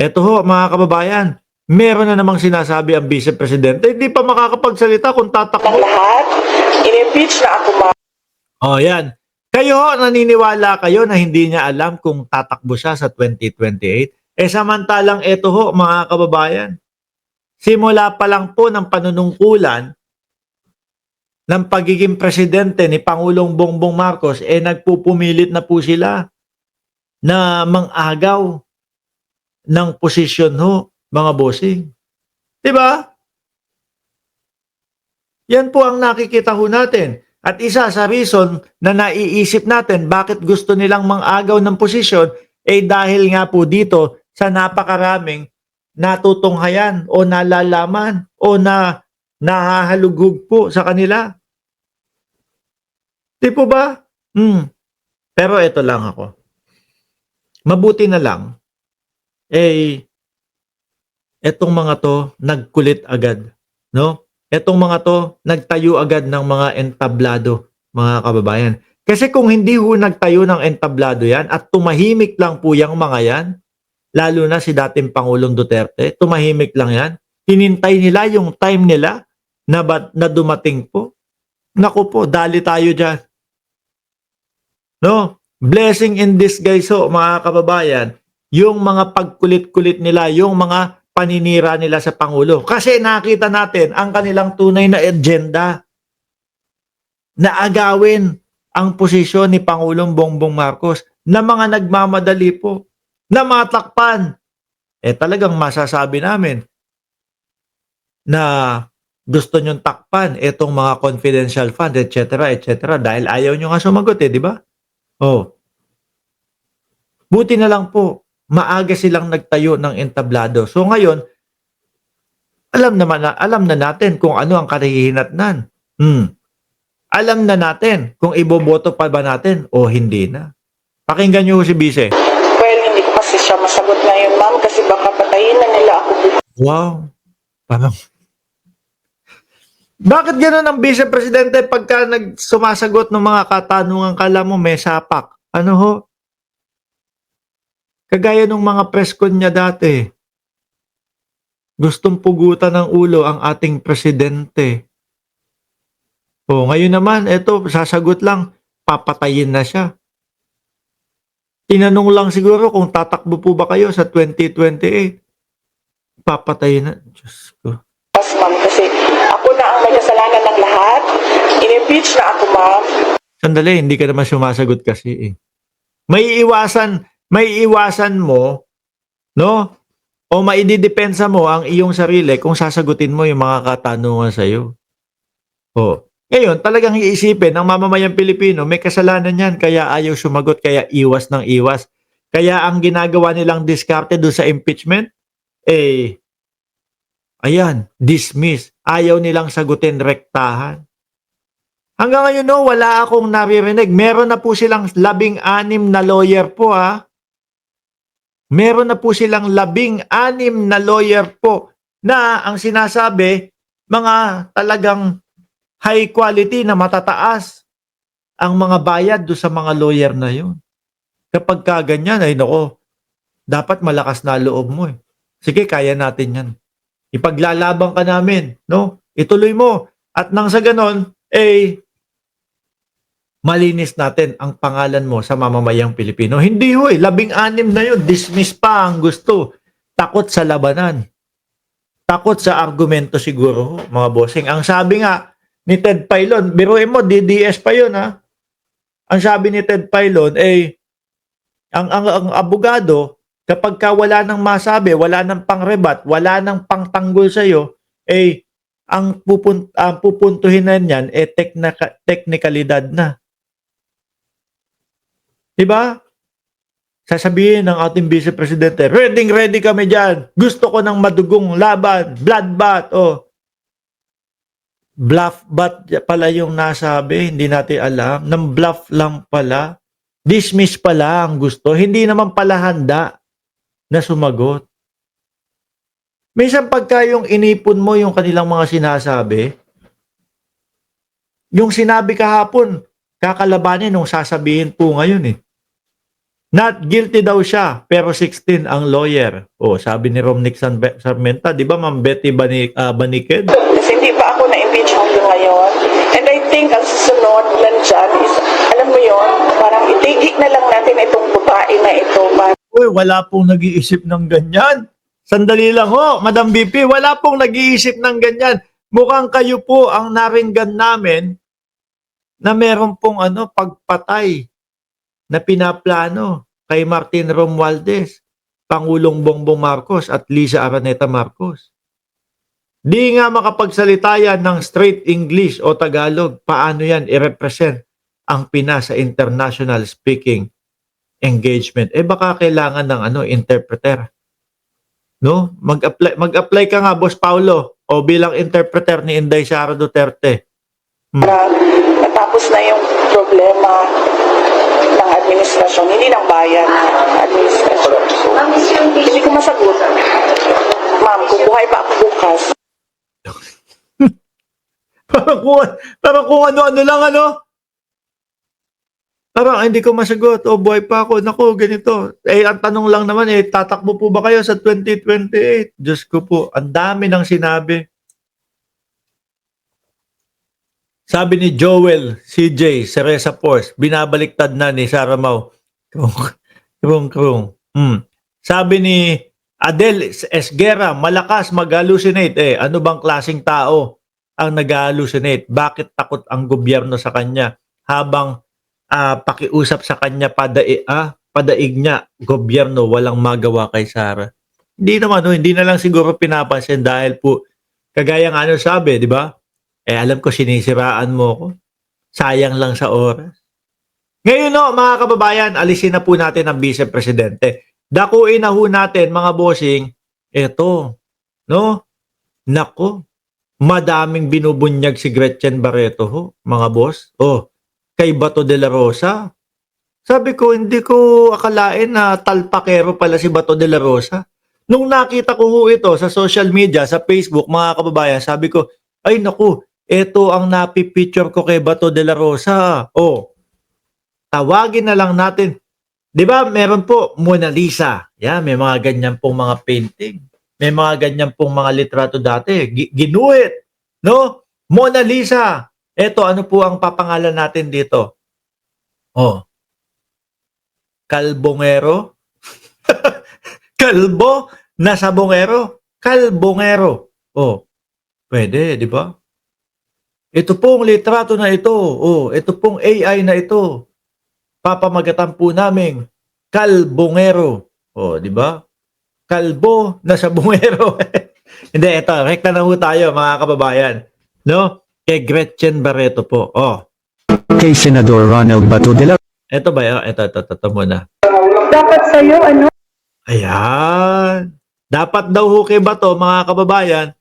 Eto ho mga kababayan, meron na namang sinasabi ang Vice Presidente, hindi pa makakapagsalita kung tatakbo. Lahat, in-impeach na ako, ma'am. Oh, yan. Kayo ho, naniniwala kayo na hindi niya alam kung tatakbo siya sa 2028? Samantalang eto ho mga kababayan, simula pa lang po ng panunungkulan ng pagiging presidente ni Pangulong Bongbong Marcos, nagpupumilit na po sila na mangagaw ng posisyon ho, mga bossing. Diba? Yan po ang nakikita ho natin. At isa sa reason na naiisip natin bakit gusto nilang mangagaw ng posisyon dahil nga po dito sa napakaraming natutunghayan o nalalaman o nahahalughog po sa kanila. Di po ba? Pero ito lang ako. Mabuti na lang, etong mga to nagkulit agad. No? Etong mga to nagtayo agad ng mga entablado, mga kababayan. Kasi kung hindi ho nagtayo ng entablado yan at tumahimik lang po yung mga yan, lalo na si dating Pangulong Duterte, tumahimik lang yan, hinintay nila yung time nila na dumating po. Naku po, dali tayo dyan. No? Blessing in disguise ho, mga kababayan, yung mga pagkulit-kulit nila, yung mga paninira nila sa Pangulo. Kasi nakita natin ang kanilang tunay na agenda na agawin ang posisyon ni Pangulong Bongbong Marcos na mga nagmamadali po, na matakpan. Talagang masasabi namin na gusto nyong takpan itong mga confidential fund, etc., etc., dahil ayaw nyo nga sumagot di ba? Buti na lang po, maaga silang nagtayo ng entablado. So ngayon, alam na natin kung ano ang kahihinatnan. Alam na natin kung iboboto pa ba natin o hindi na. Pakinggan niyo si Vice. Well, hindi ko kasi siya masagot ngayon, ma'am, kasi baka patayin na nila ako. Wow. Parang bakit gano'n ang Vice Presidente pagka sumasagot ng mga katanungan, kala mo may sapak? Ano ho? Kagaya ng mga press con niya dati. Gustong pugutan ng ulo ang ating presidente. Ngayon naman, sasagot lang, papatayin na siya. Tinanong lang siguro kung tatakbo po ba kayo sa 2028. Papatayin na. Diyos ko. Yes, ma'am, kasi ako na ang may kasalanan ng lahat. In-impeach na ako, ma'am. Sandali, hindi ka naman sumasagot kasi May iwasan mo, no? O maididepensa mo ang iyong sarili kung sasagutin mo yung mga katanungan sa'yo. Ngayon, talagang iisipin ng mamamayang Pilipino, may kasalanan yan, kaya ayaw sumagot, kaya iwas ng iwas. Kaya ang ginagawa nilang diskarte doon sa impeachment, ayan, dismiss. Ayaw nilang sagutin, rektahan. Hanggang ngayon, wala akong naririnig. Meron na po silang 16 na lawyer po, Meron na po silang 16 na lawyer po na ang sinasabi, mga talagang high quality na matataas ang mga bayad do sa mga lawyer na yun. Kapag kaganyan, dapat malakas na loob mo Sige, kaya natin yan. Ipaglalaban ka namin, no? Ituloy mo. At nang sa ganon, malinis natin ang pangalan mo sa mamamayang Pilipino. Hindi 16 na yun. Dismiss pa ang gusto. Takot sa labanan. Takot sa argumento siguro, mga bossing. Ang sabi nga ni Ted Filon, biruin mo, DDS pa yun Ang sabi ni Ted Filon, ang abogado, kapag wala nang masabi, wala nang pangrebat, wala nang pangtanggol sa'yo, ang pupuntuhin na yan, teknikalidad na. Diba? Sasabihin ng ating Vice Presidente, ready kami dyan. Gusto ko ng madugong laban, bloodbath. Bluff bat pala yung nasabi, hindi natin alam. Nang bluff lang pala. Dismiss pala ang gusto. Hindi naman pala handa na sumagot. Minsan pagka yung inipon mo yung kanilang mga sinasabi, yung sinabi kahapon, kakalabanin nung sasabihin po ngayon Not guilty daw siya, pero 16 ang lawyer. O, sabi ni Romnick Sarmenta, di ba, Ma'am Betty Baniked? Kasi hindi pa ako na-impeach hanggang ngayon. And I think ang susunod lang dyan is, alam mo yon, parang itigik na lang natin itong babae na ito. Uy, wala pong nag-iisip ng ganyan. Sandali lang ho, Madam BP, wala pong nag-iisip ng ganyan. Mukhang kayo po ang naringgan namin na meron pong pagpatay na pinaplano kay Martin Romualdez, Pangulong Bongbong Marcos at Lisa Araneta Marcos. Di nga makapagsalita yan ng straight English o Tagalog, paano yan i-represent ang Pinas sa international speaking engagement? Baka kailangan ng interpreter. No? Mag-apply ka nga, Boss Paulo, o bilang interpreter ni Inday Sara Duterte. Para matapos na yung problema ng administrasyon, hindi ng bayan, administrasyon. So, hindi ko masagot. Ma'am, kung buhay pa ako bukas. Parang kung ano-ano lang, Parang hindi ko masagot. O, buhay pa ako. Naku, ganito. Ang tanong lang naman, tatakbo po ba kayo sa 2028? Diyos ko po, ang dami ng sinabi. Sabi ni Joel, CJ, Ceresa Force, binabaliktad na ni Sarah Mau. Krung. Sabi ni Adel Esguera, malakas mag-hallucinate. Ano bang klaseng tao ang nag-hallucinate? Bakit takot ang gobyerno sa kanya habang pakiusap sa kanya padaig niya, gobyerno walang magawa kay Sarah? Hindi naman, hindi na lang siguro pinapansin dahil po, kagaya nga sabi, di ba? Alam ko sinisiraan mo ko. Sayang lang sa oras. Ngayon mga kababayan, alisin na po natin ang Vice Presidente. Dakuin na ho natin, mga bossing, eto, no? Nako, madaming binubunyag si Gretchen Barreto ho, mga boss. Kay Bato de la Rosa. Sabi ko, hindi ko akalain na talpakero pala si Bato de la Rosa. Nung nakita ko ho ito sa social media, sa Facebook, mga kababayan, sabi ko, ay naku, ito ang napipicture ko kay Bato de la Rosa. Tawagin na lang natin. Di ba, meron po Mona Lisa. Yan, may mga ganyan pong mga painting. May mga ganyan pong mga litrato dati. Ginuhit. No? Mona Lisa. Ito, ano po ang papangalan natin dito? Kalbongero. Kalbo na sabongero. Kalbongero. Pwede, di ba? Ito pong litrato na ito. Ito pong AI na ito. Papamagatan po namin kalbongero. Di ba? Kalbo na sabongero. Hindi, ito. Rekta na po tayo, mga kababayan. No? Kay Gretchen Barreto po. Kay Senador Ronald Bato de la Ito ba? Ito muna. Dapat sa'yo, Ayan. Dapat daw ho kay Bato, mga kababayan,